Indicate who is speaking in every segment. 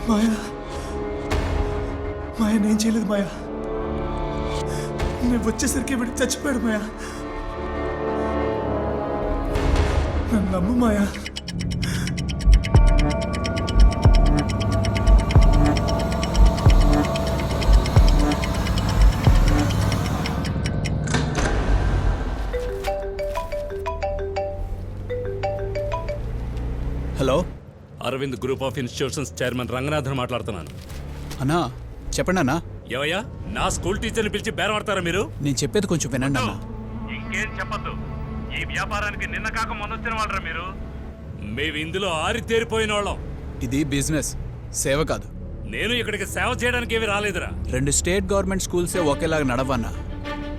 Speaker 1: మాయా మాయా నేను చేయలేదు మాయా. నేను వచ్చేసరికి వీడికి చచ్చిపోయాడు మాయా. నన్ను నమ్ము Maya.
Speaker 2: Hello,
Speaker 3: Aravind group of institutions chairman Ranganathan మాట్లాడుతున్నాను.
Speaker 2: అన్నా చెప్పండి అన్నా.
Speaker 3: ఏవయ్యా, నా స్కూల్ టీచర్ని పిలిచి బేరమాడతారా మీరు?
Speaker 2: నేను చెప్పేది కొంచెం వినండి అన్నా.
Speaker 3: ఇంకేం చెప్పద్దు. ఈ వ్యాపారానికి నిన్న కాక మొన్నొచ్చిన వాళ్ళరా మీరు. మేము ఇందులో ఆరితేరిపోయిన వాళ్ళం.
Speaker 2: ఇది బిజినెస్, సేవ కాదు.
Speaker 3: నేను ఇక్కడికి సేవ చేయడానికి ఏమీ రాలేదురా.
Speaker 2: 2 స్టేట్ గవర్నమెంట్ స్కూల్సే ఒకేలాగా నడవన్నా.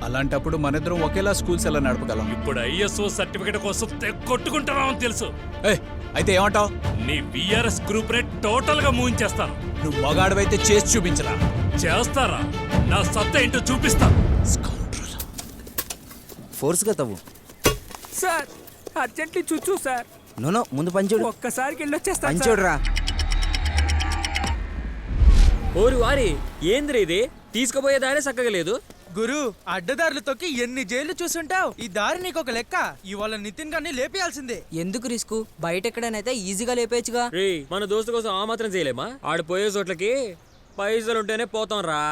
Speaker 2: అలాంటప్పుడు మనిద్దరం ఒకేలా స్కూల్స్ ఎలా నడపగలం?
Speaker 3: ఇప్పుడు ఐఎస్ఓ సర్టిఫికేట్ కోసం కొట్టుకుంటున్నామని తెలుసు.
Speaker 2: అయితే ఏమంటావు?
Speaker 3: నీ విఆర్ఎస్ గ్రూప్ రేట్ టోటల్ గా మూయించేస్తాను.
Speaker 2: నువ్వు మగాడివైతే చేసి చూపించరా.
Speaker 3: చేస్తారా? నా సత్తా ఏంటో చూపిస్తా.
Speaker 4: ఫోర్స్గా తవ్వు.
Speaker 5: సార్ అర్జెంట్లీ చూచు సార్.
Speaker 4: నో ముందు పంచుడు.
Speaker 5: ఒక్కసారికి వెళ్ళొచ్చేస్తా.
Speaker 4: పంచుడురా.
Speaker 6: ఓరి వారి ఏంద్రీ ఇది? తీసుకుపోయే దారే చక్కగా లేదు.
Speaker 7: గురు, అడ్డదారులు తొక్కి ఎన్ని జైళ్లు చూసుంటావు. ఈ దారి నీకు ఒక లెక్క. ఇవాళ నితిన్ గారిని లేపేయాల్సిందే.
Speaker 8: ఎందుకు రిస్క్? బయట ఎక్కడనైతే ఈజీగా లేపేయచ్చుగా.
Speaker 6: రే, మన దోస్తు కోసం ఆ మాత్రం చేయలేమా? ఆడు పోయే చోట్లకి పైసలు ఉంటేనే పోతాం రా.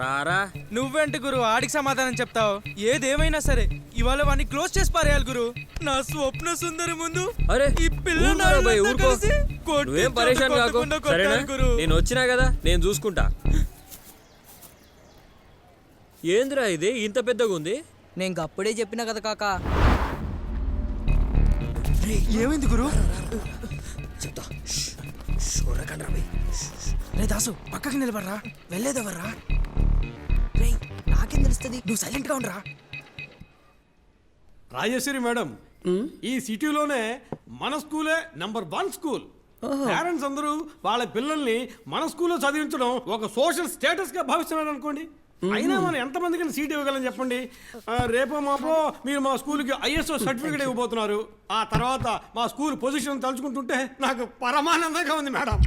Speaker 6: రారా.
Speaker 7: నువ్వేంటి గురు ఆడికి సమాధానం చెప్తావు? ఏదేమైనా సరే ఇవాళ వాడిని క్లోజ్ చేసి పారేయాలి గురు. నా స్వప్న సుందరి ముందు
Speaker 6: అరే
Speaker 7: ఈ పిల్ల
Speaker 6: ఊరుకోరా భయ్, ఊరుకో. నువ్వేం పరేషాన్ కాకు, సరేనా? నేను వచ్చినా కదా, నేను చూసుకుంటా. ఏంద్రా ఇది ఇంత పెద్దగా ఉంది?
Speaker 8: నేను అప్పుడే చెప్పినా కదా కాకా.
Speaker 7: ఏమైంది గురు?
Speaker 4: చెప్తా.
Speaker 7: రే దాసు, పక్కకి నిలబడరా. వెళ్ళేదెవర్రా?
Speaker 8: నాకేం తెలుస్తుంది?
Speaker 7: నువ్వు సైలెంట్ గా ఉండరా.
Speaker 9: రాజేశ్వరి మేడం, ఈ సిటీలోనే మన స్కూలే నంబర్ 1 స్కూల్. పేరెంట్స్ అందరూ వాళ్ళ పిల్లల్ని మన స్కూల్లో చదివించడం ఒక సోషల్ స్టేటస్ గా భావిస్తున్నారు అనుకోండి. అయినా మనం ఎంతమందికి సీట్ ఇవ్వగలని చెప్పండి. రేపో మాపో మీరు మా స్కూల్కి ఐఎస్ఓ సర్టిఫికేట్ ఇవ్వబోతున్నారు. ఆ తర్వాత మా స్కూల్ పొజిషన్ తలుచుకుంటుంటే నాకు పరమానందంగా ఉంది మేడం.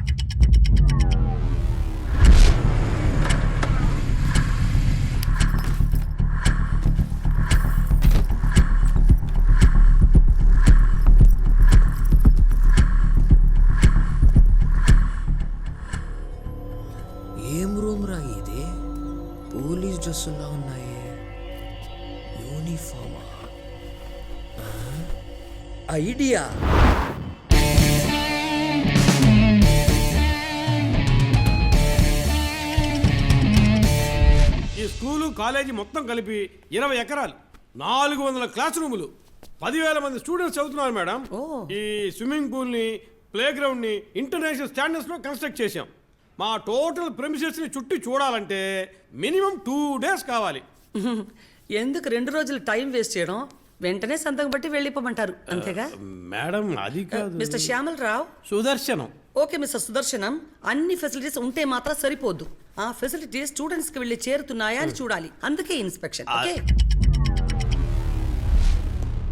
Speaker 4: ఏం రూమ్ రా ఇది? పోలీస్ డ్రెస్సులా ఉన్నాయి. యూనిఫామా? ఐడియా.
Speaker 9: ఈ స్కూలు కాలేజీ మొత్తం కలిపి 20 ఎకరాలు, 400 క్లాస్ రూములు, 10,000 మంది స్టూడెంట్స్ చదువుతున్నారు మేడం. ఈ స్విమ్మింగ్ పూల్ని, ప్లే గ్రౌండ్ని ఇంటర్నేషనల్ స్టాండర్డ్స్లో కన్స్ట్రక్ట్ చేశాం. మా టోటల్ ప్రెమిసెస్ని చుట్టి చూడాలంటే మినిమం 2 days కావాలి.
Speaker 10: ఎందుకు 2 రోజులు టైం వేస్ట్ చేయడం? వెంటనే సంతకం బట్టి వెళ్ళిపోమంటారు, అంతేగా?
Speaker 9: మేడం అది కాదు.
Speaker 10: మిస్టర్ శ్యామల్ రావు.
Speaker 9: సుదర్శనం.
Speaker 10: ఓకే మిస్టర్ సుదర్శనం, అన్ని ఫెసిలిటీస్ ఉంటే మాత్రం సరిపోద్దు. ఆ ఫెసిలిటీస్ స్టూడెంట్స్ కి వెళ్ళి చేరుతున్నాయా అని చూడాలి. అందుకే ఇన్స్పెక్షన్. ఓకే.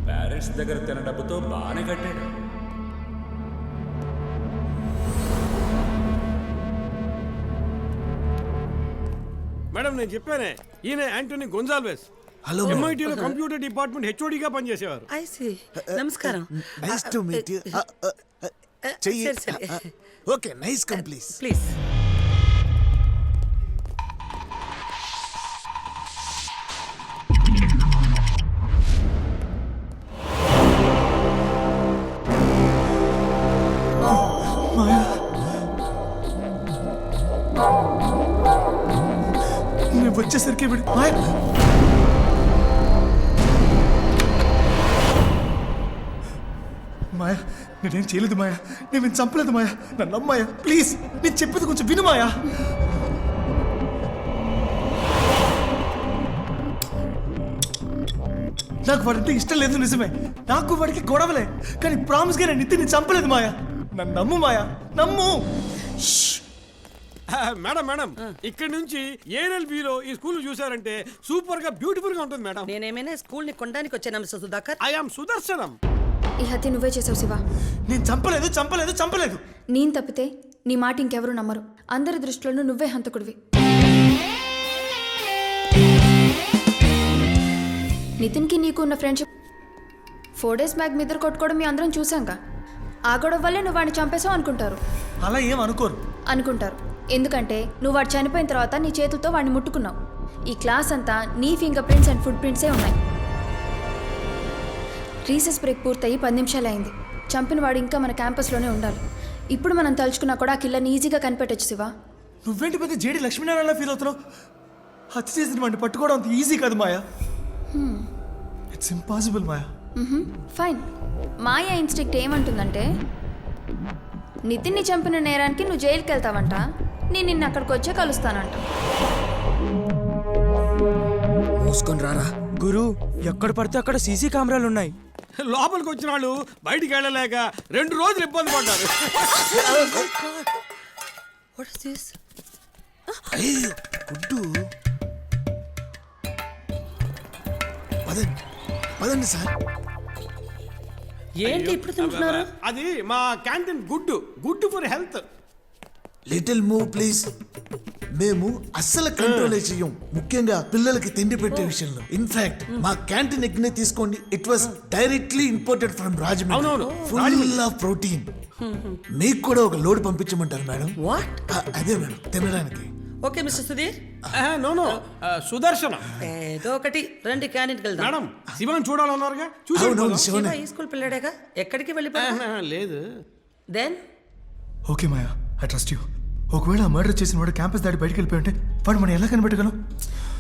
Speaker 3: పేరెంట్స్ దగ్గర తిన డబ్బుతో బాగానే కట్టాడు.
Speaker 9: మేడం నేను చెప్పానే, ఈయన యాంటోనీ గొంజాల్వెస్. హలో. ఎంఐటీలో కంప్యూటర్ డిపార్ట్మెంట్ హెచ్ఓడిగా పనిచేసేవారు.
Speaker 10: I see. నమస్కారం.
Speaker 11: Nice to meet you.
Speaker 10: సరే సరే.
Speaker 11: Okay, nice come please.
Speaker 10: Please.
Speaker 1: Maya నేను వచ్చేసరికి వీడి మాయా మాయా నేనేం చేయలేదు మాయా. నేను చంపలేదు మాయా. నన్ను నమ్మాయా ప్లీజ్. నేను చెప్పేది కొంచెం విను మాయా. నాకు వాడంటే ఇష్టం లేదు నిజమే. నాకు వాడికి గొడవలే. కానీ ప్రామిస్గా నేను నితిన్ని చంపలేదు మాయా. నన్ను నమ్ము మాయా, నమ్ము.
Speaker 9: మేడం మేడం, ఇక్కడ నుంచి ఏఎల్బిలో ఈ స్కూల్ చూసారంటే సూపర్ గా బ్యూటిఫుల్ గా ఉంటుంది మేడం.
Speaker 10: నేనేమైనా స్కూల్ ని కొనడానికి వచ్చాను mister Sudhakar.
Speaker 9: I am Sudarshanam.
Speaker 12: ఈ హత్య నువ్వే చేసావు శివ.
Speaker 1: నేను చంపలేదు చంపలేదు చంపలేదు.
Speaker 12: నేను తప్పితే నీ మాట ఇంకెవరూ నమ్మరు. అందరి దృష్టిలోనూ నువ్వే హంతకుడివి. నితిన్కి నీకు ఉన్న ఫ్రెండ్షిప్ 4 days బ్యాక్ మీ ఇద్దరు కొట్టుకోవడం మీ అందరం చూసాంగా. ఆ గొడవ వల్లే నువ్వు వాడిని చంపేశావు అనుకుంటారు.
Speaker 1: అలా ఏం అనుకోరు.
Speaker 12: అనుకుంటారు, ఎందుకంటే నువ్వు వాడు చనిపోయిన తర్వాత నీ చేతులతో వాడిని ముట్టుకున్నావు. ఈ క్లాస్ అంతా నీ ఫింగర్ ప్రింట్స్ అండ్ ఫుట్ ప్రింట్సే ఉన్నాయి. రీసెస్ బ్రేక్ పూర్తయి 10 నిమిషాలు అయింది. చంపిన వాడు ఇంకా మన క్యాంపస్లోనే ఉండాలి. ఇప్పుడు మనం తలుచుకున్నా కూడా ఆ కిల్లర్ని ఈజీగా కనిపెట్టొచ్చు శివ.
Speaker 1: నువ్వేంటి పెద్ద జేడి లక్ష్మీనారాయణ ఫీల్ అవుతున్నావు? హత్య చేసిన వాడిని పట్టుకోవడం అంత ఈజీ కాదు Maya. It's impossible Maya.
Speaker 12: Fine. Maya instinct ఏమంటుందంటే నితిన్ని చంపిన నేరానికి నువ్వు జైలుకి వెళ్తావంట, నేను నిన్ను అక్కడికి వచ్చే కలుస్తానంట.
Speaker 4: మూసుకొని రారా.
Speaker 7: గురు ఎక్కడ పడితే అక్కడ సీసీ కెమెరాలు ఉన్నాయి.
Speaker 9: లోపలికి వచ్చిన వాళ్ళు బయటికి వెళ్ళలేక 2 రోజులు ఇబ్బంది పడ్డారు.
Speaker 10: What is this?
Speaker 11: గుడ్డు పదండి పదండి సార్.
Speaker 10: ఏంటి ఇప్పుడు తింటున్నారు?
Speaker 9: అది మా canteen good for health.
Speaker 11: Little move please. మేము అస్సలు కంట్రోల్ చెయ్యం, ముఖ్యంగా పిల్లలకి తిండి పెట్టే విషయంలో. ఇన్ఫాక్ట్ మా క్యాంటీన్ ఎగ్నే తీసుకోండి, it was directly imported from Rajahmundry. Full of protein. మీకు కూడా ఒక లోడ్ పంపించమంటారు మేడం.
Speaker 10: వాట్?
Speaker 11: అదే మేడం, తినడానికి.
Speaker 10: ఓకే మిస్టర్ సుధీర్,
Speaker 9: నో సుదర్శన
Speaker 10: ఏదో ఒకటి రండి క్యాంటీన్కి వెళ్దాం.
Speaker 9: మేడం శివన్ చూడాలన్నారుగా,
Speaker 11: అవునవును,
Speaker 9: చూసి
Speaker 11: శివనే.
Speaker 10: ఈ స్కూల్ పిల్లడేగా, ఎక్కడికి వెళ్ళిపోయా?
Speaker 9: లేదు.
Speaker 10: Then
Speaker 1: okay Maya, I trust you. ఒకవేళ మర్డర్ చేసిన వాడు క్యాంపస్ దాటి బయటికి వెళ్ళిపోయి ఉంటే వాడు మనం ఎలా కనిపెట్టగలం?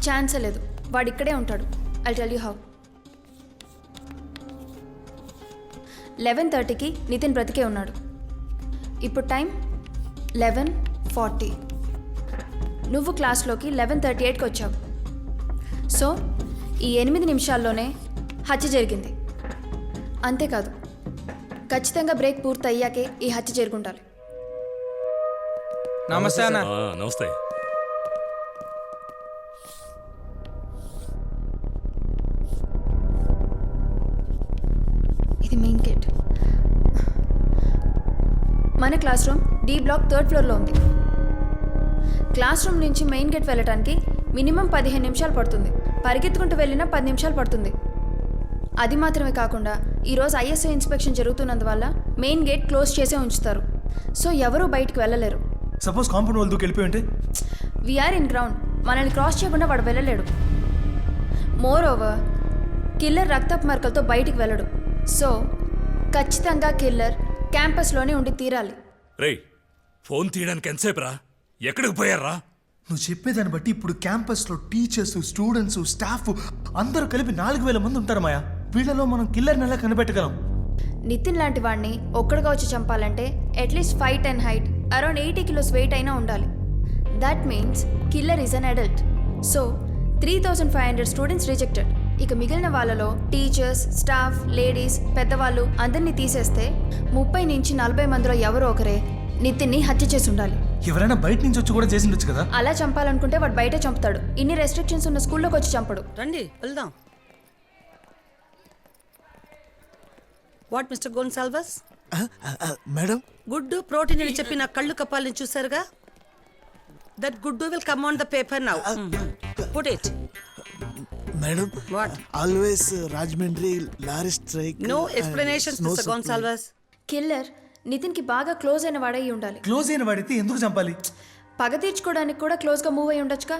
Speaker 12: ఛాన్సే లేదు, వాడు ఇక్కడే ఉంటాడు. I tell you how. 11:30కి నితిన్ బ్రతికే ఉన్నాడు. ఇప్పుడు టైం 11:40. నువ్వు క్లాస్లోకి 11:38కి వచ్చావు. సో ఈ 8 నిమిషాల్లోనే హత్య జరిగింది. అంతేకాదు, ఖచ్చితంగా బ్రేక్ పూర్తి అయ్యాకే ఈ హత్య జరుగుండాలి.
Speaker 7: నమస్తే అన్న.
Speaker 3: నమస్తే.
Speaker 12: ఇది మెయిన్ గేట్. మన class room D block 3rd ఫ్లోర్లో ఉంది. క్లాస్ రూమ్ నుంచి మెయిన్ గేట్ వెళ్ళడానికి మినిమం 15 నిమిషాలు పడుతుంది. పరిగెత్తుకుంటూ వెళ్ళినా 10 నిమిషాలు పడుతుంది. అది మాత్రమే కాకుండా ఈరోజు ఐఎస్ఐ ఇన్స్పెక్షన్ జరుగుతున్నందువల్ల మెయిన్ గేట్ క్లోజ్ చేసే ఉంచుతారు. సో ఎవరూ బయటికి వెళ్ళలేరు.
Speaker 1: సపోజ్ కాంపౌండ్ వాళ్ళు దూకి వెళ్ళిపోయి ఉంటే?
Speaker 12: వీఆర్ ఇన్ గ్రౌండ్, మనల్ని క్రాస్ చేయకుండా వాడు వెళ్ళలేడు. మోర్ ఓవర్, కిల్లర్ రక్తపు మరకలతో బయటికి వెళ్ళడు. సో ఖచ్చితంగా కిల్లర్ క్యాంపస్లోనే ఉండి తీరాలి.
Speaker 3: రేయ్, ఫోన్ తీయడానికి ఎంతసేపు రా? ఎక్కడికి పోయారా?
Speaker 1: నువ్వు చెప్పేదాన్ని బట్టి ఇప్పుడు క్యాంపస్లో టీచర్స్, స్టూడెంట్స్, స్టాఫ్ అందరూ కలిపి 4000 మంది ఉంటారు మాయా. వీళ్ళలో మనం కిల్లర్ని ఎలా కనిపెట్టగలం?
Speaker 12: నితిన్ లాంటి వాడిని ఒక్కడిగా వచ్చి చంపాలంటే at least 5'10" height, around 80 kilos weight అయినా ఉండాలి. That means killer is an adult. So 3500 students rejected. ఇక మిగిలిన వాళ్ళలో టీచర్స్, స్టాఫ్, లేడీస్, పెద్దవాళ్ళు అందరినీ తీసేస్తే 30 నుంచి 40 మందిలో ఎవరో ఒకరే నితిన్ని హత్య చేసి ఉండాలి.
Speaker 1: ఎవరైనా బయట నుంచి వచ్చి కూడా చేసి ఉండొచ్చు కదా.
Speaker 12: అలా చంపాలనుకుంటే వాడు బయటే చంపుతాడు. ఇన్ని రెస్ట్రిక్షన్స్ ఉన్న స్కూల్లోకి వచ్చి చంపడు.
Speaker 10: రండి వెళ్దాం. What mister Gonsalves?
Speaker 11: మేడం,
Speaker 10: గుడ్డు ప్రోటీన్ అని చెప్పి నా కళ్ళు కప్పాలని చూసారుగా. దట్ గుడ్డు will come on the paper now. Put it.
Speaker 11: Madam,
Speaker 10: what?
Speaker 11: Always Rajahmundry lorry strike.
Speaker 10: No explanations mister Gonsalves.
Speaker 12: Killer నితిన్కి బాగా క్లోజ్ అయిన వాడై ఉండాలి.
Speaker 1: క్లోజ్ అయిన వాడితే ఎందుకు చంపాలి?
Speaker 12: పగ తీర్చుకోవడానికి కూడా క్లోజ్గా మూవ్ అయి ఉండొచ్చుగా.